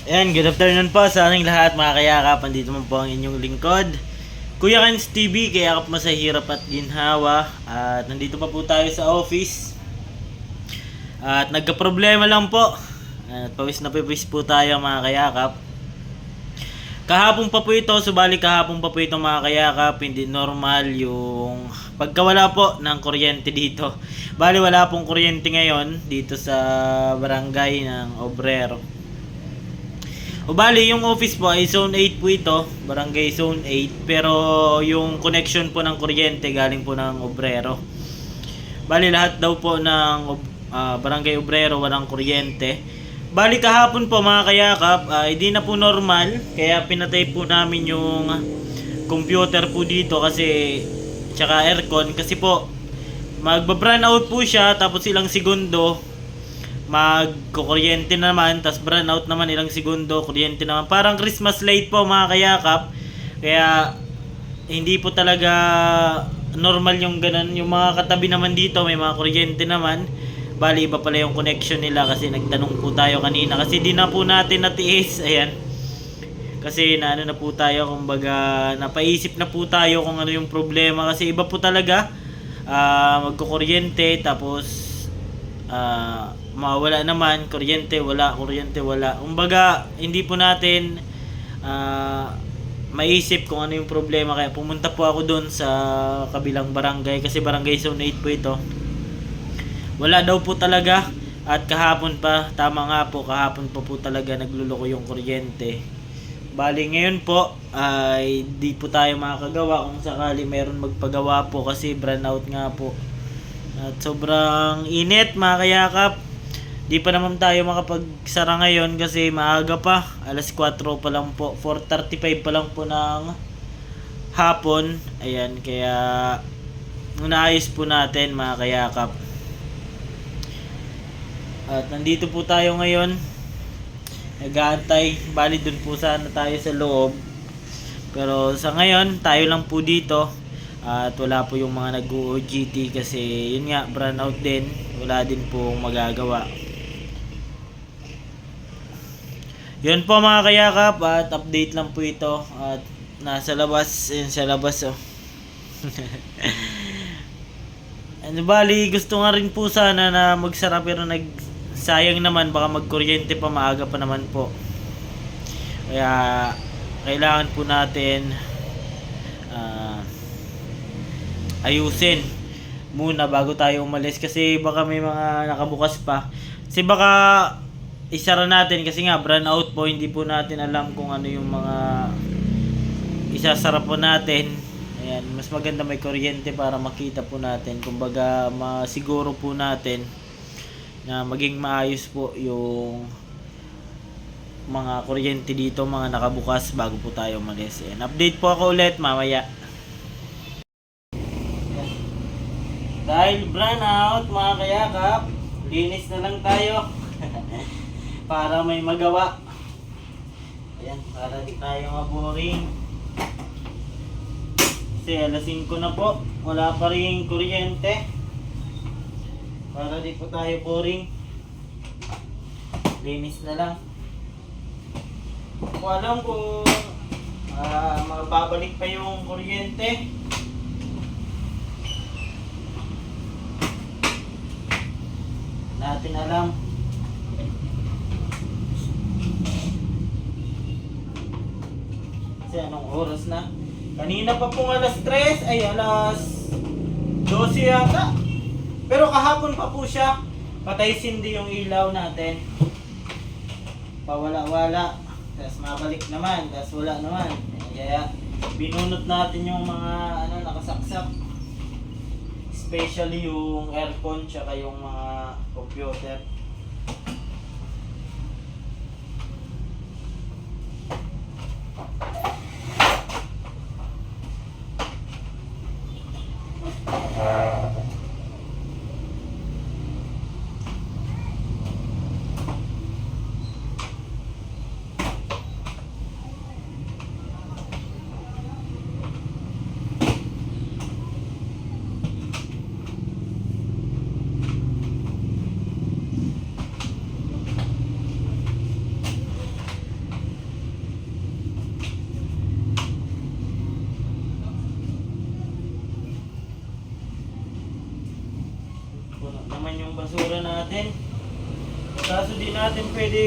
Ayan, good afternoon po sa ating lahat mga kayakap. Andito mo po ang inyong lingkod, Kuya Kans TV, kayakap mo sa hirap at ginhawa. At nandito pa po tayo sa office. At nagka-problema lang po. At pawis na pawis po tayo mga kayakap. Kahapon pa po ito, subali kahapon pa po ito mga kayakap. Hindi normal yung pagkawala po ng kuryente dito. Bali wala pong kuryente ngayon dito sa barangay ng Obrero. O bali, yung office po ay Zone 8 po ito, Barangay Zone 8. Pero yung connection po ng kuryente galing po ng Obrero. Bali, lahat daw po ng Barangay Obrero walang kuryente. Bali, kahapon po mga kayakap, hindi na po normal. Kaya pinatay po namin yung computer po dito kasi, tsaka aircon. Kasi po, magba-brown out po siya, tapos ilang segundo magkukuryente naman, tas brown out naman ilang segundo, kuryente naman. Parang Christmas light po mga kayakap. Kaya hindi po talaga normal yung ganun. Yung mga katabi naman dito may mga kuryente naman. Bali iba pala yung connection nila kasi nagtanong po tayo kanina. Kasi di na po natin natiis. Ayan. Kasi naano na po tayo, kumbaga napaisip na po tayo kung ano yung problema. Kasi iba po talaga magkukuryente tapos mawala naman, kuryente wala. Kumbaga, hindi po natin maisip kung ano yung problema. Kaya pumunta po ako doon sa kabilang barangay kasi barangay Zone 8 po ito. Wala daw po talaga. At kahapon pa, tama nga po, kahapon pa po talaga nagluloko yung kuryente. Bali ngayon po ay di po tayo makakagawa kung sakali meron magpagawa po kasi brownout nga po. At sobrang init mga kayakap. Di pa naman tayo makapagsara ngayon kasi maaga pa. Alas 4 pa lang po. 4:35 pa lang po ng hapon. Ayan, kaya unaayos po natin mga kayakap. At nandito po tayo ngayon. Nag-aantay. Bali dun po sana tayo sa loob. Pero sa ngayon, tayo lang po dito. At wala po yung mga nag-OJT kasi yun nga, brownout din. Wala din po magagawa. Yun po mga kayakap, at update lang po ito. At nasa labas, yun sa labas oh. Ano bali, gusto nga rin po sana na magsara pero sayang naman, baka magkuryente pa, maaga pa naman po. Kaya kailangan po natin ayusin muna bago tayo umalis kasi baka may mga nakabukas pa. Kasi baka isara natin kasi nga brown out po, hindi po natin alam kung ano yung mga isasara po natin. Ayan, mas maganda may kuryente para makita po natin, kumbaga masiguro po natin na maging maayos po yung mga kuryente dito, mga nakabukas bago po tayo umalis. Ayan, update po ako ulit mamaya. Dahil brown out mga kayakap, linis na lang tayo. Para may magawa. Ayan, para di tayo maboring. Kasi alas 5 na po, wala pa rin kuryente. Para di po tayo boring, linis na lang. Kung alam kung mababalik pa yung kuryente, natin alam. Kasi anong oras na? Kanina pa pong alas 3, ay alas 12 yata. Pero kahapon pa po siya. Patay sindi yung ilaw natin. Pawala-wala. Tapos mabalik naman, tapos wala naman. Kaya binunot natin yung mga nakasaksak. Especially yung aircon tsaka yung mga computer. naman yung basura natin. Kaso di natin pwede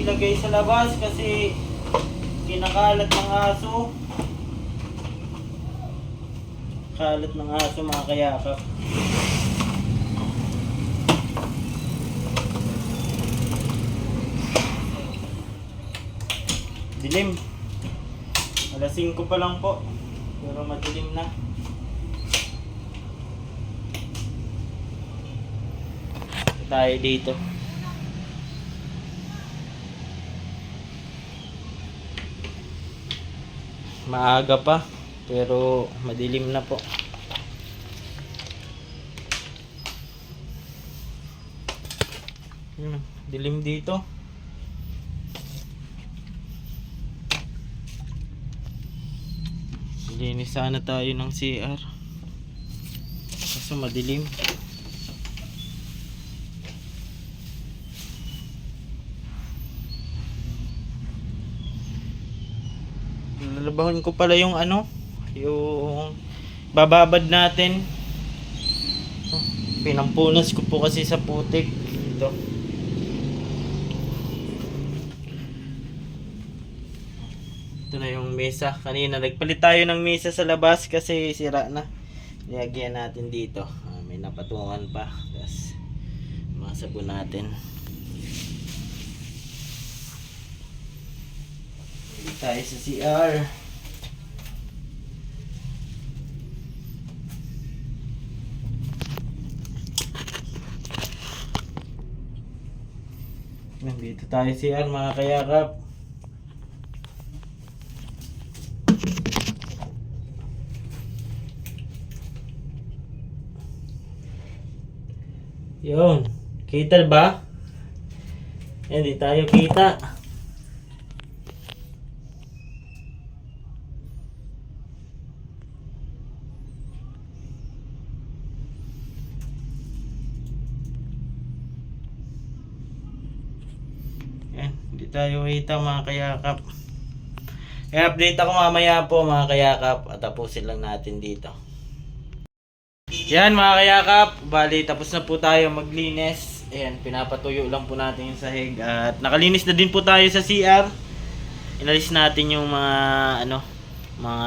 ilagay sa labas kasi kinakalat ng aso. Kalat ng aso mga kayakap. Dilim. Alas 5 pa lang po. Pero madilim na. Tayo dito. Maaga pa. Pero madilim na po. Dilim dito. Linis sana tayo ng CR. Kaso madilim. Lalabahin ko pala yung yung bababad natin. Pinampunas ko po kasi sa putik. Ito. Ito na yung mesa. Kanina nagpalit tayo ng mesa sa labas kasi sira na. Nilagyan natin dito. May napatungan pa. Tapos masabon natin. Balik tayo sa CR. Nandito tayo CR mga kayakap. Yun. Kita ba? Hindi tayo kita. Yan. Hindi tayo kita mga kayakap. I-update ako mamaya po mga kayakap. At tapusin lang natin dito. Yan mga kayakap, bali tapos na po tayo maglinis. Ayan, pinapatuyo lang po natin yung sahig. At nakalinis na din po tayo sa CR. Inalis natin yung mga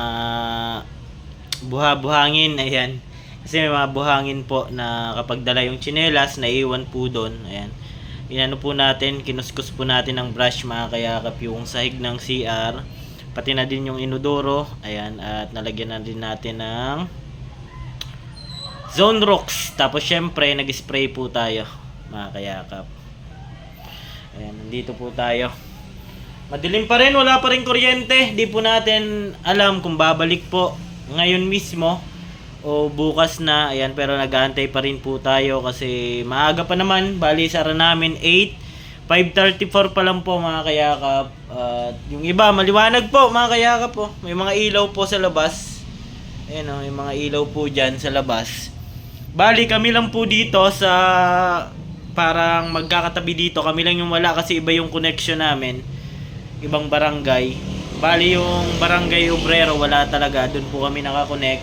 buhangin. Ayan. Kasi may mga buhangin po na kapag dala yung tsinelas, naiiwan po doon. Ayan. Inano po natin, kinuskus po natin ng brush mga kayakap yung sahig ng CR. Pati na din yung inodoro. Ayan, at nalagyan na din natin ng Zone Rocks. Tapos syempre nag-spray po tayo mga kayakap. Ayan, nandito po tayo. Madilim pa rin, wala pa rin kuryente. Di po natin alam kung babalik po ngayon mismo o bukas na. Ayan, pero nag-aantay pa rin po tayo kasi maaga pa naman. Bali sara namin 5:34 pa lang po mga kayakap. Yung iba maliwanag po mga kayakap po. May mga ilaw po sa labas. Ayan o, may mga ilaw po dyan sa labas. Bali kami lang po dito sa parang magkakatabi dito. Kami lang yung wala kasi iba yung connection namin. Ibang barangay. Bali yung barangay Obrero wala talaga. Doon po kami nakakonect.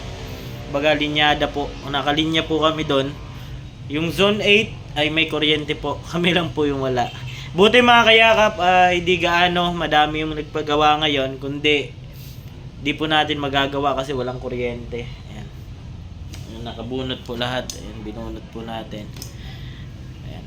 Baga linyada po. Nakalinya po kami doon. Yung zone 8 ay may kuryente po. Kami lang po yung wala. Buti mga kayakap hindi gaano madami yung nagpagawa ngayon. Kundi di po natin magagawa kasi walang kuryente. Ayan. Nakabunot po lahat. Ayan, binunot po natin. Ayan.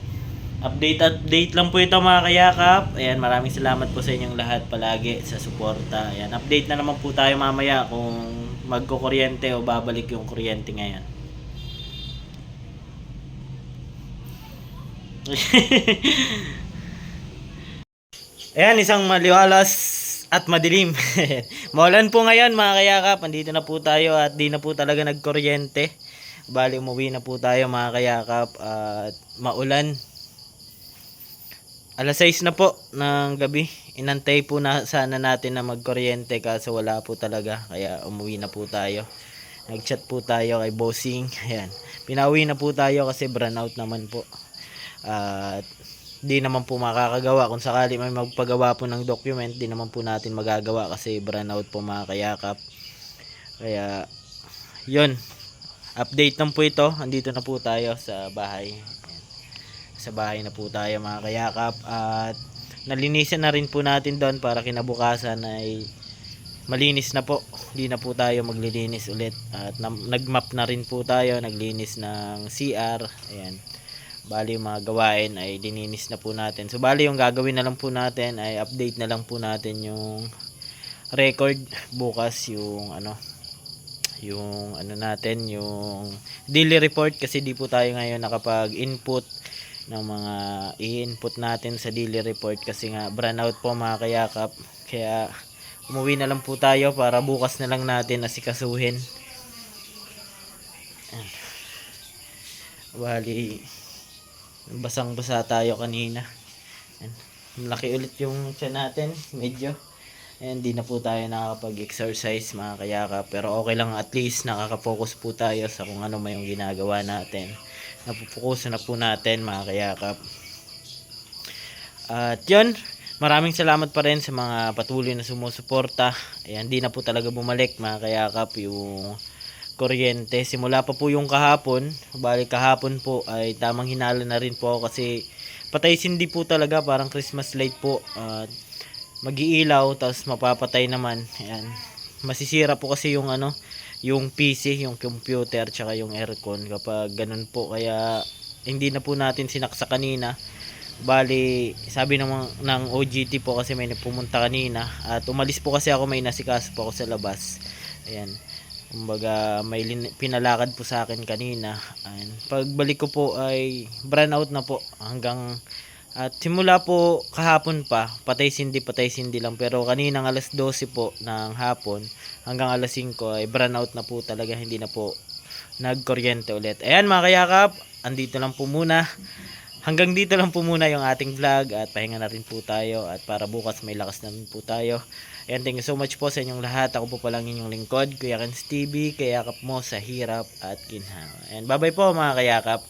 Update lang po ito mga kayakap. Ayan, maraming salamat po sa inyong lahat palagi sa suporta. Ayan, update na naman po tayo mamaya kung magkukuryente o babalik yung kuryente ngayon. Ayan, isang maliwalas at madilim. Maulan po ngayon mga kayakap. Andito na po tayo at di na po talaga nagkuryente. Bali umuwi na po tayo mga kayakap at maulan. Alas 6 na po ng gabi. Inantay po na sana natin na magkuryente kaso wala po talaga. Kaya umuwi na po tayo. Nag-chat po tayo kay Bossing. Ayan. Pinauwi na po tayo kasi brownout naman po. At di naman po makakagawa. Kung sakali may magpagawa po ng document, di naman po natin magagawa kasi brownout po mga kayakap. Kaya yun, update lang po ito. Andito na po tayo sa bahay. Ayan. sa bahay na po tayo mga kayakap, at nalinisan na rin po natin doon para kinabukasan ay malinis na po, hindi na po tayo maglilinis ulit. At nagmap na rin po tayo, naglinis ng CR. Ayan, bali yung mga gawain ay dininis na po natin. So bali yung gagawin na lang po natin ay update na lang po natin yung record bukas, yung natin, yung daily report, kasi di po tayo ngayon nakapag input ng mga i-input natin sa daily report kasi nga brownout po mga kayakap. Kaya umuwi na lang po tayo para bukas na lang natin asikasuhin. Bali basang basa tayo kanina. Malaki ulit yung tiyan natin medyo. Hindi na po tayo nakakapag-exercise mga kayakap, pero okay lang, at least nakaka-focus po tayo sa kung ano may yung ginagawa natin. Napupukusan na po natin mga kayakap. At yun, maraming salamat pa rin sa mga patuloy na sumusuporta. Ayan, di na po talaga bumalik mga kayakap yung kuryente. Simula pa po yung kahapon, balik kahapon po ay tamang hinala na rin po ako kasi patay sindi po talaga, parang Christmas light po. At mag-iilaw tapos mapapatay naman. Ayan, masisira po kasi yung yung PC, yung computer, tsaka yung aircon kapag ganun po. Kaya hindi na po natin sinaksa kanina. Bali, sabi ng OGT po kasi may pumunta kanina at umalis po kasi ako, may nasikaso po ako sa labas. Ayan, kumbaga may pinalakad po sa akin kanina. Ayan, pagbalik ko po ay brownout na po hanggang, at simula po kahapon pa patay sindi lang, pero kaninang alas 12 po ng hapon hanggang alas 5 ay brownout na po talaga, hindi na po nagkuryente ulit. Ayan mga kayakap, andito lang po muna. Hanggang dito lang po muna yung ating vlog at pahinga na rin po tayo at para bukas may lakas na rin po tayo. Ayan, thank you so much po sa inyong lahat. Ako po palang inyong lingkod, Kuya Kens TV, kayakap mo sa hirap at ginhawa. And bye bye po mga kayakap.